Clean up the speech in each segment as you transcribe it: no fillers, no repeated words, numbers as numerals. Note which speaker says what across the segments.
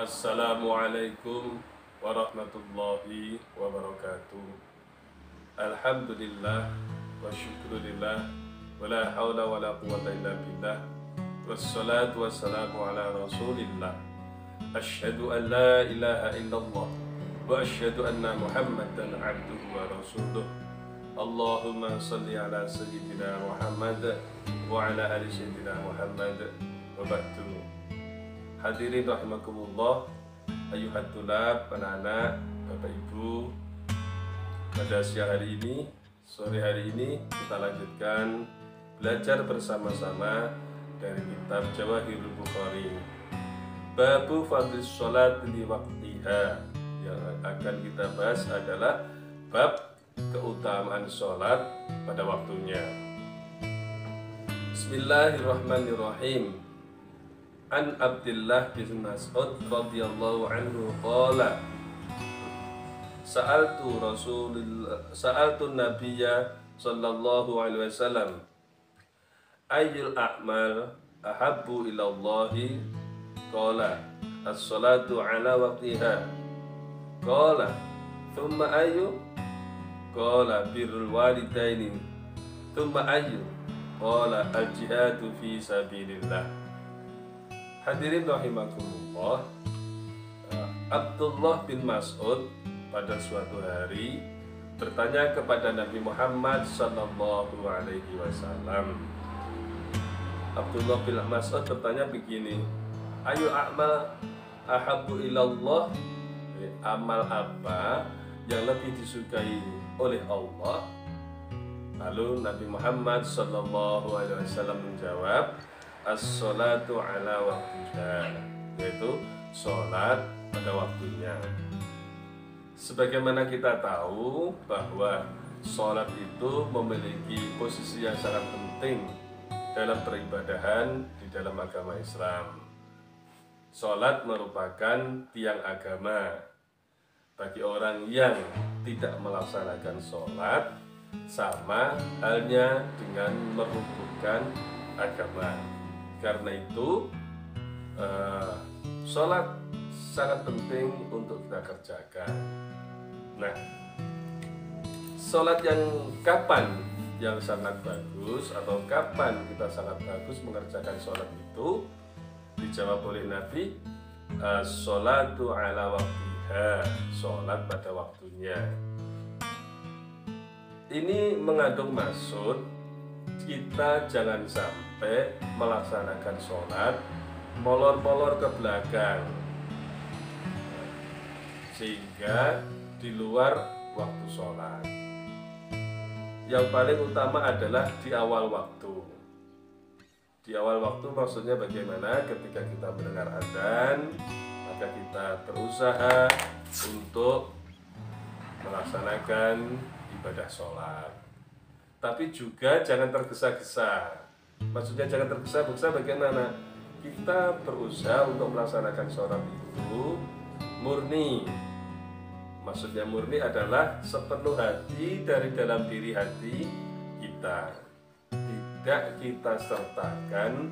Speaker 1: Assalamualaikum warahmatullahi wabarakatuh. Alhamdulillah wa syukurillah wa la hawla wa la quwwata illa billah. Wassalatu wassalamu ala rasulillah. Asyhadu an la ilaha illallah wa asyhadu anna Muhammadan abduhu wa rasuluh. Allahumma salli ala sayyidina Muhammad wa ala ali sayyidina Muhammad wa ba'du. Hadirin rahimakumullah, ayuhat tulab, anak-anak, bapak ibu. Pada siang hari ini, sore hari ini, kita lanjutkan belajar bersama-sama dari kitab Jawahirul Bukhari. Babu fadlis sholat li waqtiha. Yang akan kita bahas adalah bab keutamaan sholat pada waktunya. Bismillahirrahmanirrahim. An Abdullah bin Mas'ud radhiyallahu anhu qala Sa'altu Nabiyya sallallahu alaihi wasallam ayyul a'mal ahabbu ila Allahi qala as-salatu ala waqtiha qala thumma ayyu qala birrul walidaini thumma ayyu qala al-jihadu fi sabilillah. Hadirin rahimakumullah, Abdullah bin Mas'ud pada suatu hari bertanya kepada Nabi Muhammad sallallahu alaihi wasallam. Abdullah bin Mas'ud bertanya begini, ayu a'mal ahabbu ilallah, amal apa yang lebih disukai oleh Allah? Lalu Nabi Muhammad sallallahu alaihi wasallam menjawab, as-salatu ala waqtiha, yaitu sholat pada waktunya. Sebagaimana kita tahu bahwa sholat itu memiliki posisi yang sangat penting dalam peribadahan di dalam agama Islam. Sholat merupakan tiang agama. Bagi orang yang tidak melaksanakan sholat, sama halnya dengan merubuhkan agama. Karena itu sholat sangat penting untuk kita kerjakan. Nah, sholat yang kapan yang sangat bagus atau kapan kita sangat bagus mengerjakan sholat itu? Dijawab oleh Nabi, sholatu ala waqtiha, sholat pada waktunya. Ini mengandung maksud kita jangan sampai melaksanakan sholat molor-molor ke belakang sehingga di luar waktu sholat. Yang paling utama adalah di awal waktu. Di awal waktu maksudnya bagaimana? Ketika kita mendengar adzan, maka kita berusaha untuk melaksanakan ibadah sholat. Tapi juga jangan tergesa-gesa. Maksudnya jangan tergesa-gesa bagaimana? Kita berusaha untuk melaksanakan sholat itu murni. Maksudnya murni adalah sepenuh hati dari dalam diri hati kita. Tidak kita sertakan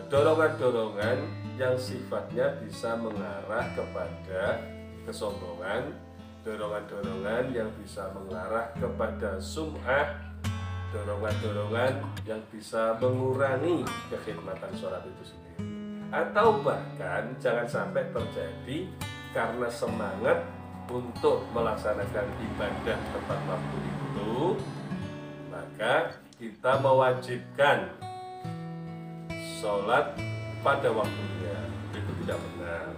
Speaker 1: dorongan-dorongan yang sifatnya bisa mengarah kepada kesombongan, dorongan-dorongan yang bisa mengarah kepada sum'ah, dorongan-dorongan yang bisa mengurangi kekhidmatan sholat itu sendiri. Atau bahkan jangan sampai terjadi karena semangat untuk melaksanakan ibadah tepat waktu itu, maka kita mewajibkan sholat pada waktunya. Itu tidak benar.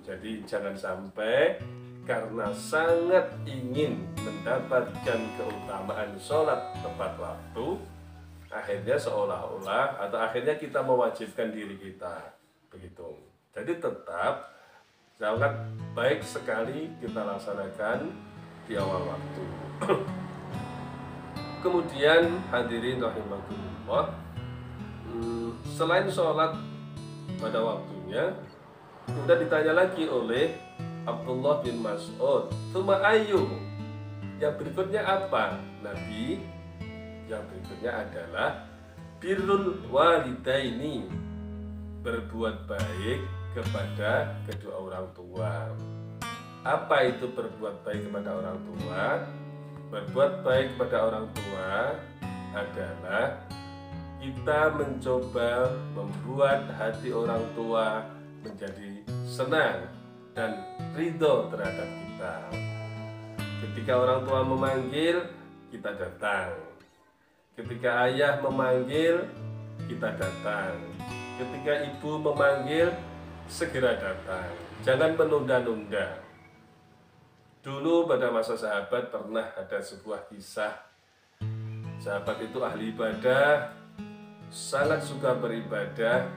Speaker 1: Jadi jangan sampai karena sangat ingin mendapatkan keutamaan sholat tepat waktu, akhirnya seolah-olah atau akhirnya kita mewajibkan diri kita, begitu. Jadi tetap sangat baik sekali kita laksanakan di awal waktu. Kemudian hadirin rahimakumullah, selain sholat pada waktunya, sudah ditanya lagi oleh Abdullah bin Mas'ud, "Tsumma ayyu?" Yang berikutnya apa? Nabi, yang berikutnya adalah birrul walidaini, berbuat baik kepada kedua orang tua. Apa itu berbuat baik kepada orang tua? Berbuat baik kepada orang tua adalah kita mencoba membuat hati orang tua menjadi senang dan ridho terhadap kita. Ketika orang tua memanggil, kita datang. Ketika ayah memanggil, kita datang. Ketika ibu memanggil, segera datang. Jangan menunda-nunda. Dulu pada masa sahabat pernah ada sebuah kisah. Sahabat itu ahli ibadah, sangat suka beribadah.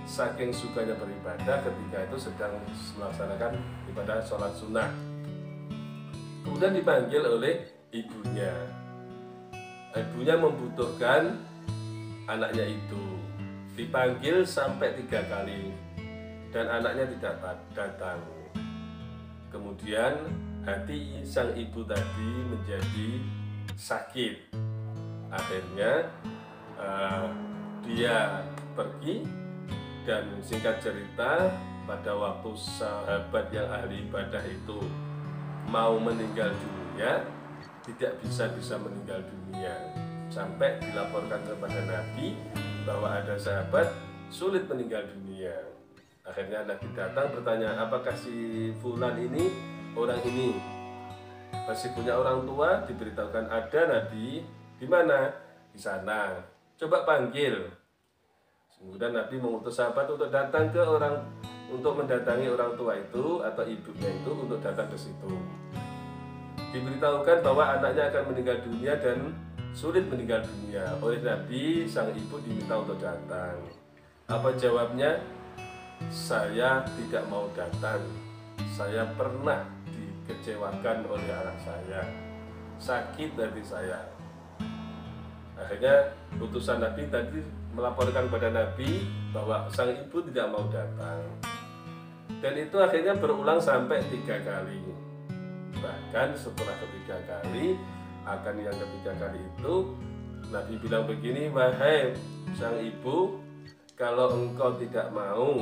Speaker 1: Saking sukanya beribadah, ketika itu sedang melaksanakan ibadah sholat sunnah. Kemudian dipanggil oleh ibunya. Ibunya membutuhkan anaknya itu. Dipanggil sampai 3 kali dan anaknya tidak datang. Kemudian hati sang ibu tadi menjadi sakit. Akhirnya dia pergi, dan singkat cerita, pada waktu sahabat yang ahli ibadah itu mau meninggal dunia, tidak bisa meninggal dunia, sampai dilaporkan kepada Nabi bahwa ada sahabat sulit meninggal dunia. Akhirnya Nabi datang bertanya, apakah si fulan ini, orang ini masih punya orang tua? Diberitahukan ada. Nabi, di mana? Di sana. Coba panggil. Kemudian Nabi mengutus sahabat untuk datang ke orang, untuk mendatangi orang tua itu atau ibunya itu, untuk datang ke situ. Diberitahukan bahwa anaknya akan meninggal dunia dan sulit meninggal dunia. Oleh Nabi, sang ibu diminta untuk datang. Apa jawabnya? Saya tidak mau datang. Saya pernah dikecewakan oleh anak saya. Sakit hati saya. Akhirnya utusan Nabi tadi melaporkan kepada Nabi bahwa sang ibu tidak mau datang. Dan itu akhirnya berulang sampai 3 kali. Bahkan setelah ketiga kali, akan yang ketiga kali itu Nabi bilang begini, wahai sang ibu, kalau engkau tidak mau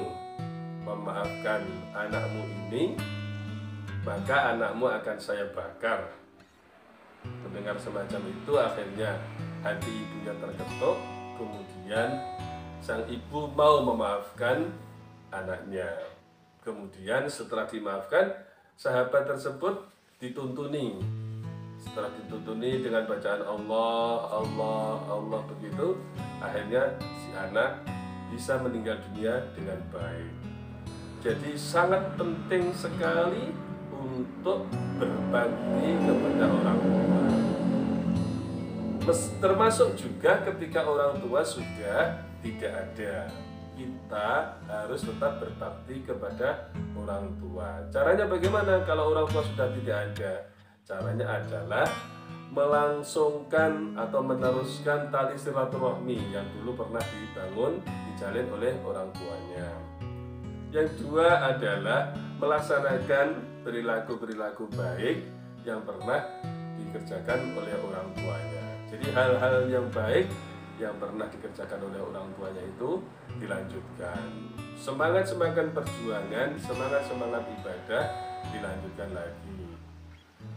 Speaker 1: memaafkan anakmu ini, maka anakmu akan saya bakar. Mendengar semacam itu, akhirnya hati ibunya terketuk. Kemudian sang ibu mau memaafkan anaknya. Kemudian setelah dimaafkan, sahabat tersebut dituntuni. Setelah dituntuni dengan bacaan Allah, Allah, Allah begitu, akhirnya si anak bisa meninggal dunia dengan baik. Jadi sangat penting sekali untuk berbakti kepada orang tua. Termasuk juga ketika orang tua sudah tidak ada, kita harus tetap berbakti kepada orang tua. Caranya bagaimana kalau orang tua sudah tidak ada? Caranya adalah melangsungkan atau meneruskan tali silaturahmi yang dulu pernah dibangun, dijalin oleh orang tuanya. Yang dua adalah melaksanakan perilaku-perilaku baik yang pernah dikerjakan oleh orang tuanya. Jadi hal-hal yang baik yang pernah dikerjakan oleh orang tuanya itu dilanjutkan. Semangat-semangat perjuangan, semangat-semangat ibadah dilanjutkan lagi.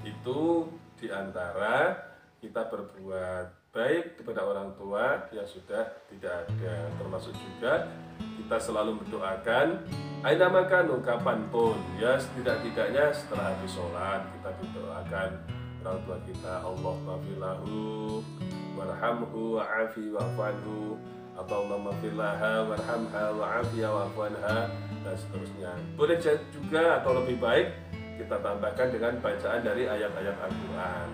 Speaker 1: Itu diantara kita berbuat baik kepada orang tua yang sudah tidak ada. Termasuk juga kita selalu mendoakan aina makanu, kapanpun, ya setidak-tidaknya setelah habis sholat kita mendoakan orang tua kita, Allah maghfirlahu warhamhu wa'afi wa'fanhu, atau Allah maghfirlaha warhamha wa'afiya wa'fanha, dan seterusnya. Boleh juga atau lebih baik kita tambahkan dengan bacaan dari ayat-ayat Al-Quran,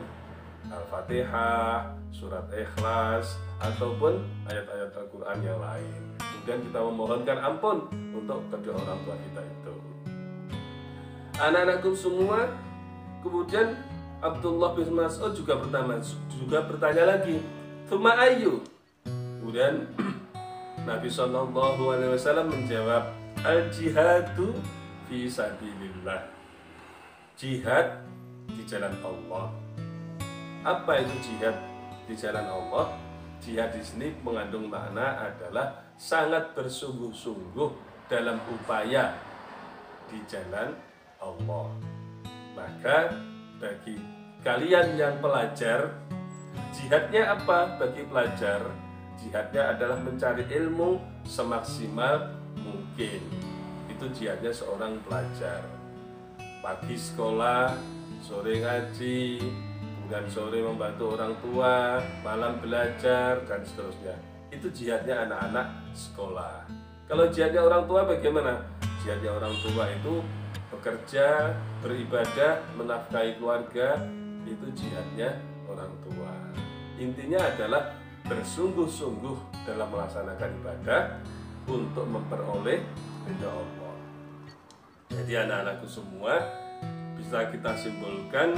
Speaker 1: Al-Fatihah, Surat Ikhlas, ataupun ayat-ayat Al-Quran yang lain. Kemudian kita memohonkan ampun untuk kedua orang tua kita itu. Anak-anakku semua. Kemudian Abdullah bin Mas'ud juga bertanya lagi, "Tsumma ayyu?" Kemudian Nabi SAW menjawab, "Al-jihadu fi sabilillah." Jihad di jalan Allah. Apa itu jihad di jalan Allah? Jihad di sini mengandung makna adalah sangat bersungguh-sungguh dalam upaya di jalan Allah. Maka bagi kalian yang pelajar, jihadnya apa bagi pelajar? Jihadnya adalah mencari ilmu semaksimal mungkin. Itu jihadnya seorang pelajar. Pagi sekolah, sore ngaji, kemudian sore membantu orang tua, malam belajar, dan seterusnya. Itu jihadnya anak-anak sekolah. Kalau jihadnya orang tua bagaimana? Jihadnya orang tua itu bekerja, beribadah, menafkahi keluarga, itu jihadnya orang tua. Intinya adalah bersungguh-sungguh dalam melaksanakan ibadah untuk memperoleh ridha Allah. Jadi anak-anakku semua, bisa kita simpulkan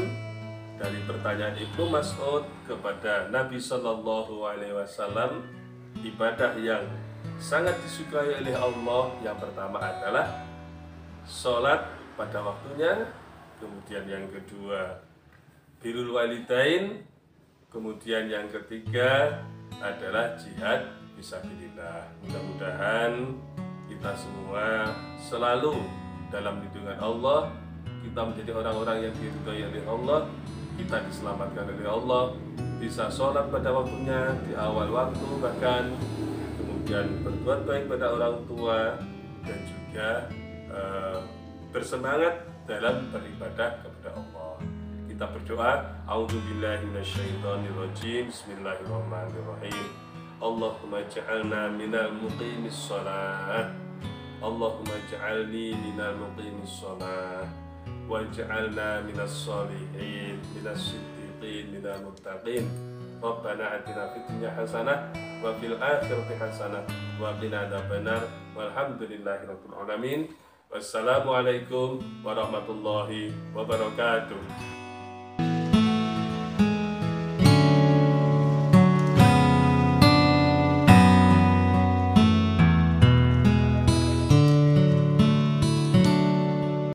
Speaker 1: dari pertanyaan Ibnu Mas'ud kepada Nabi Shallallahu Alaihi Wasallam, ibadah yang sangat disukai oleh Allah yang pertama adalah sholat pada waktunya, kemudian yang kedua birrul walidain, kemudian yang ketiga adalah jihad fisabilillah. Mudah-mudahan kita semua selalu dalam lindungan Allah, kita menjadi orang-orang yang diridhai oleh Allah, kita diselamatkan oleh Allah, bisa sholat pada waktunya di awal waktu, bahkan kemudian berbuat baik pada orang tua, dan juga bersemangat dalam beribadah kepada Allah. Kita berdoa, a'udzubillahi minasyaitonirrajim, bismillahirrahmanirrahim. Allahumma ja'alna minal muqimis shalah, Allahumma ja'alni minal muqimis shalah, waj'alna minas shalihin, minas siddiqin, minal muttaqin. Rabbana atina fid dunya hasanah wa fil akhirati hasanah wa qina adzabannar. Walhamdulillahirabbil alamin. Wassalamualaikum warahmatullahi wabarakatuh.